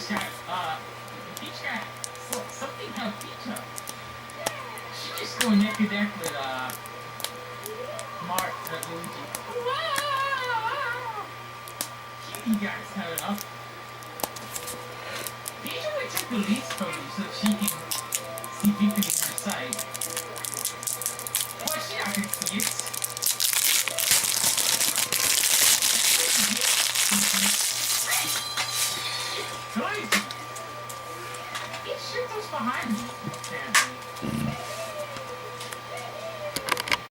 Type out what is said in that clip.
got, Peach got something helped Peach up. She just going neck and neck with, Luigi. He got cut up. Peach only took the lead from you so she can see Victory in her sight. Well, she not gonna see it. Nice! He shit was behind me, apparently.